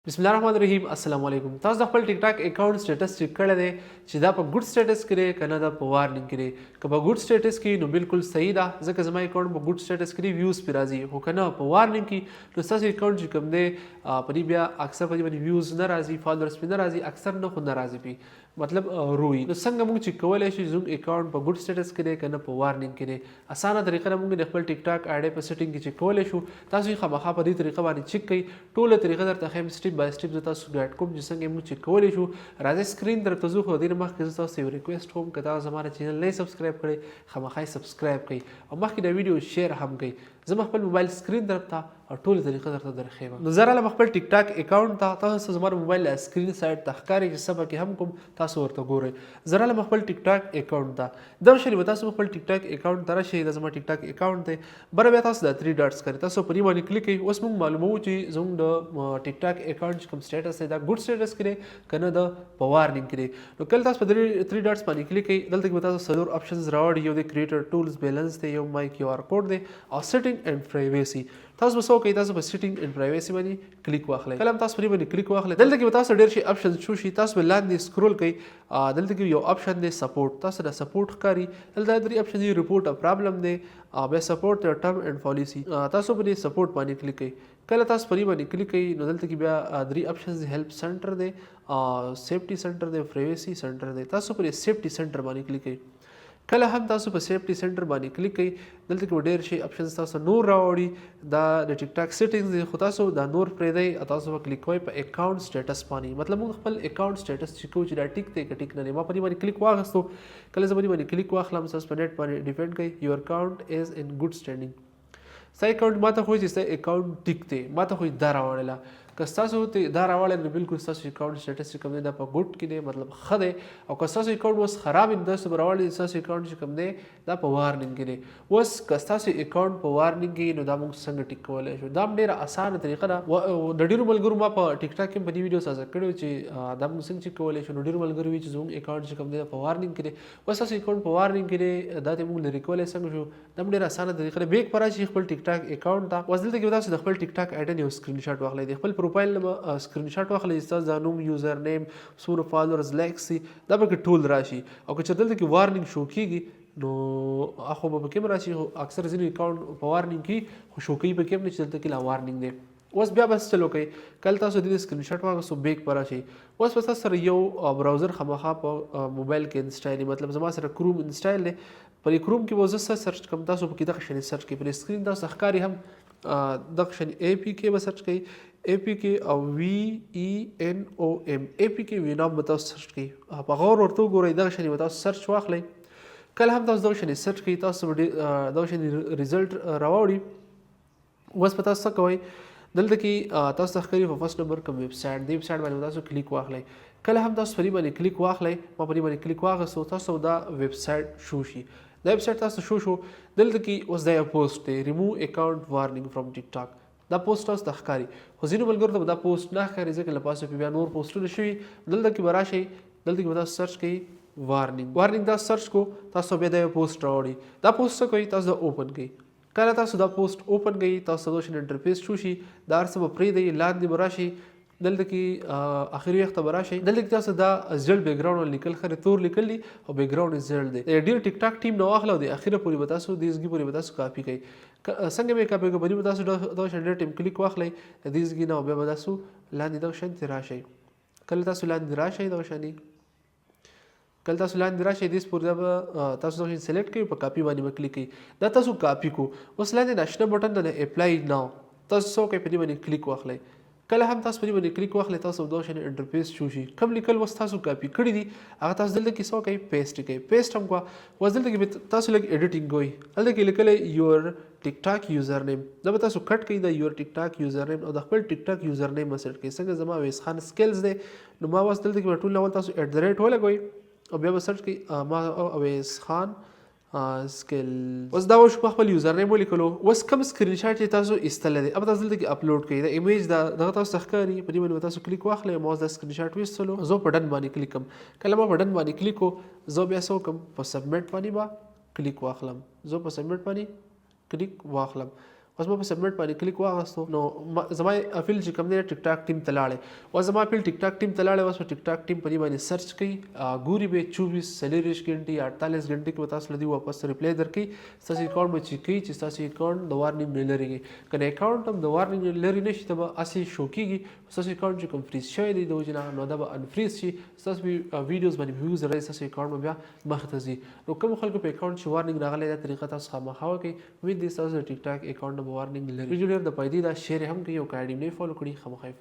بسم الله الرحمن الرحیم السلام علیکم. تاسو د خپل ټیک ټاک اکاونټ سټیټس چیک کړی دی چې دا په ګډ سټیټس کې دی کنه دا په وارنینګ کې دی. که په ګډ سټیټس کې نو بالکل صحیح ده ځکه زما اکاونټ په ګډ سټیټس کې دی ویوز پې راځي، خو کنه په وارنینګ کې نو ستاسو اکاونټ چې کوم دی په دې بیا اکثر په دې باندې ویوز نه راځي، فالوورز پې نه راځي، اکثر نه خو نه راځي پې مطلب روي. نو څنګه موږ چې کولی شو زموږ اکاونټ په ګډ سټیټس کې دی کنه په وارنینګ کې دی، اسانه طریقه نه موږ د خپل ټیک ټاک آی ډي په سیټینګ کې چیک کولی شو. تاسو یې خامخا په دې طریقه باندې چیک کړئ، ټوله طریقه درته ښیم سټیپ بای سټیپ. زه تاسو ګایډ کوم چې څنګه موږ چیک کولی شو. راځئ سکرین درته ځو، خو د دې نه مخکې زه تاسو یو ریکویسټ کوم که تاسو زما چینل نه سبسکرایب کړئ خامخا یې سبسکرایب کړئ او مخکې د ویډیو شیر هم کړئ. زما خپل موبایل سکرین درته او ټوله طریقه درته درښیم. نو زه راغلم خپل ټیک ټاک اکاونټ ته. تاسو زما موبایل سکرین سایډ ته ښکاري چې څه پکې هم کوم تاسو ورته ګورئ. زه راغلم خپل ټیک ټاک اکاونټ ته. دغه شی به تاسو خپل ټیک ټاک اکاونټ ته راشئ. دا زما ټیک ټاک اکاونټ دی. بره بیا تاسو دا 3 ډاټس کوئ، تاسو په دې باندې کلیک کوئ. اوس موږ معلوموو چې زموږ د ټیک ټاک اکاونټ چې کوم سټیټس دی دا ګډ سټیټس کې دی کنه د په وارنینګ کې دی. نو کله تاسو په 3 ډاټس باندې کلیک کوئ، دلته کې به تاسو څلور آپشنز راوړي. یو د کریټر ټولز بیلنس دی، یو مای کیو آر کوډ دی او سیټینګ اینډ پرایویسي. تاسو به څه کوئ، تاسو په سیټینګ اینډ پرایویسي باندې کلیک واخلئ. کله هم تاسو په دې باندې کلیک واخلئ، دلته کې به تاسو ډېر شي آپشنز شو شي. تاسو به لاندې سکرول کوئ، دلته کې یو آپشن دی سپورټ. تاسو د سپورټ ښکاري، دلته 3 آپشن دی، ریپورټ ا پرابلم دی، بیا سپورټ د ټرم اینډ پالیسی. تاسو په دې سپورټ باندې کلیک کوئ. کله تاسو په دې باندې کلیک کوئ نو دلته کې بیا 3 آپشنز دی، هیلپ سنټر دی، سیفټي سنټر دی، پرایویسي سنټر دی. تاسو په دې سیفټي سنټر باندې کلیک کوئ. کله هم تاسو په سیفټي سنټر باندې کلیک کوئ، دلته کې ډېر شي آپشنز تاسو نور راوړي. دا د ټیک ټاک سیټینګز دی، خو تاسو دا نور پرېږدئ. تاسو به کلیک کوئ په اکاونټ سټیټس باندې. مطلب موږ خپل اکاونټ سټیټس چیک کوو چې دا ټیک دی که ټیک نه دی. ما په دې باندې کلیک واخیستو. کله زه په دې باندې کلیک واخلم، تاسو په نیټ باندې ډیپینډ کوئ. یور اکاونټ از ان ګډ سټینډینګ. ستا اکاونټ ما ته خو چې ستا اکاونټ ټیک دی، ما ته خو دا راوړله. که ستاسو ته دا راوړی نو بالکل ستاسو اکاونټ سټیټس چې کوم دی دا په ګډ کې دی، مطلب ښه دی. او که ستاسو اکاونټ اوس خراب وي نو تاسو به راوړی ستاسو اکاونټ چې کوم دی دا په وارنینګ کې دی. اوس که ستاسو اکاونټ په وارنینګ کې نو دا موږ څنګه ټیک کولی شو؟ دا هم ډېره اسانه طریقه ده. د ډېرو ملګرو ما په ټیک ټاک کې په دې ویډیو سازه کړی چې دا موږ څنګه چیک کولی شو. نو ډېرو ملګرو وي چې زموږ اکاونټ چې کوم دی په وارنینګ کې دی. اوس ستاسو اکاونټ په وارنینګ کې دی، دا ته موږ لرې کولی څنګه شو؟ دا هم ډېره اسانه طریقه ده. بیک پر راشئ خپل ټیک ټاک اکاونټ ته. اوس دلته کې تاسو د خپل ټیک ټاک آی ډي یو سکرین شاټ واخلئ، د خپل پروفایل نه سکرین شاټ واخلئ، ستاسو د نوم، یوزر نیم، څومره فالوورز، لایکس دي، دا پکې ټول راشي. او که چېرته دلته کې وارنینګ شو کېږي نو خو به پکې هم راشي، خو اکثر ځینې اکاونټ په وارنینګ کې خو شو کوي پکې هم نه چې دلته کې لا وارنینګ دی. اوس بیا بس چلو کوئ. کله تاسو د دې سکرین شاټ واخیستو، بیک پر راشئ. اوس به تاسو سره یو براوزر خامخا په موبایل کې انسټایل، مطلب زما سره کروم انسټایل دی. په دې کروم کې به زه څه سرچ کوم، تاسو پکې دغه شی سرچ کړئ. په سکرین تاسو ښکاري هم دغه شی APK به سرچ کړئ، APK او VENOM APK وینام به تاسو سرچ کړئ. په غور ورته وګورئ، دغه شی به تاسو سرچ واخلئ. کله هم تاسو دغه شی سرچ کړئ، تاسو به دغه شی ریزلټ راوړي. اوس په تاسو څه کوئ، دلته کې تاسو ته ښکاري په فرست نمبر کوم ویب سایټ دی، ویب سایټ باندې تاسو کلیک واخلئ. کله هم تاسو په دې باندې کلیک واخلئ، ما په دې باندې کلیک واخیستو، تاسو دا ویب سایټ شو شي. دا ویب سایټ تاسو شو دلته کې اوس دا یو پوسټ دی، ریموو اکاونټ وارنینګ فرام ټیک ټاک. دا پوسټ تاسو ته ښکاري، خو ځینو ملګرو ته به دا پوسټ نه ښکاري ځکه له پاسه پې بیا نور پوسټونه شوي. دلته کې به راشئ، دلته کې به تاسو سرچ کوئ وارنینګ دا سرچ کو، تاسو بیا دا یو پوسټ راوړي. دا پوسټ څه کوئ، تاسو دا اوپن کوئ. کله تاسو دا پوسټ اوپن کوئ، تاسو د انټرفیس شو شي، دا هر څه به پرېږدئ. لاندې به راشئ، دلته کې اخري وخت ته به راشئ. دلته کې تاسو دا زیړ بیک گراوند لیکل ښه تور لیکل دي او بیک گراوند زیړ دی. ډېر ټیک ټاک ټیم نه واخله او د اخره پورې به تاسو دیزګي پورې به تاسو کاپي کوئ. څنګه به کاپي کوئ، به تاسو دغه شی ډېر ټیم کلیک واخلئ دیزګي نه، او بیا به تاسو لاندې دغه شی ته راشئ. کله تاسو لاندې راشئ دغه شی کله تاسو لاندې راشئ دیس پورې به تاسو دغه سلیکټ کوئ، په کاپي باندې به کلیک کوئ. دا تاسو کاپي کو. اوس لاندې ناشنا بټن دی اپلای ناو، تاسو څه وکئ، په دې باندې کلیک واخلئ. کله هم تاسو په دې باندې کلیک واخلئ، تاسو دغه شی انټرفیس شو شي. کوم لیکل اوس تاسو کاپي کړي دي هغه تاسو دلته کې څه وکئ، پیسټ کړئ. پیسټ هم کوه. اوس دلته کې تاسو لږ ایډیټینګ کوئ، دلته کې لیکلی یور ټیک ټاک یوزر نیم، دا به تاسو کټ کړئ، دا یور ټیک ټاک یوزر نیم او د خپل ټیک ټاک یوزر نیم به سیټ کړئ. څنګه زما اویس خان سکلز دی نو ما اوس دلته کې ټول اول تاسو @ ولګوئ او بیا به سرچ کړئ ما اویس خان سکل. اوس دا وشو، په خپل یوزر نیم ولیکلو. اوس کوم سکرین شاټ چې تاسو ایستلی دی، اب تاسو دلته کې اپلوډ کړئ. دا ایمیج دغه تاسو ته ښکاري، په دې باندې تاسو کلیک واخلئ. ما اوس دا سکرین شاټ ویستلو، زه په ډن باندې کلیک کوم. کله ما په ډن باندې کلیک کو، زه بیا څه وکړم، په سبمیټ باندې به کلیک واخلم. زه په سبمیټ باندې کلیک واخلم. اوس ما په سبمټ باندې کلیک واغستو نو زما اپیل چې کوم دی ټیک ټاک ټیم ته لاړې او زما اپیل ټیک ټاک ټیم ته لاړې اوس په ټیک ټاک ټیم په دې باندې سرچ کوي ګوري به 24 40 غنټې 48 غنټې کې تاسو لدی واپس ریپلی درکې تاسو اکاونټ به چیک کوي چې تاسو اکاونټ د وارننګ نه لريږي کنه اکاونټ هم د وارننګ لري نشي ته به اسی شو کیږي تاسو اکاونټ چې کوم فریز شوی دی د وجنه نو دا به انفریز شي تاسو ویډیوز باندې ویوز راځي تاسو اکاونټ بیا مخته ځي نو کوم خلکو په اکاونټ چې وارننګ راغلی دا طریقه تاسو خامخا کوي وې د تاسو ټیک ټاک اکاونټ نه وارننګ لري ویډیو ډېر د پایدې دا شیر هم کوي او کاډیم نه فالو کړئ خامخا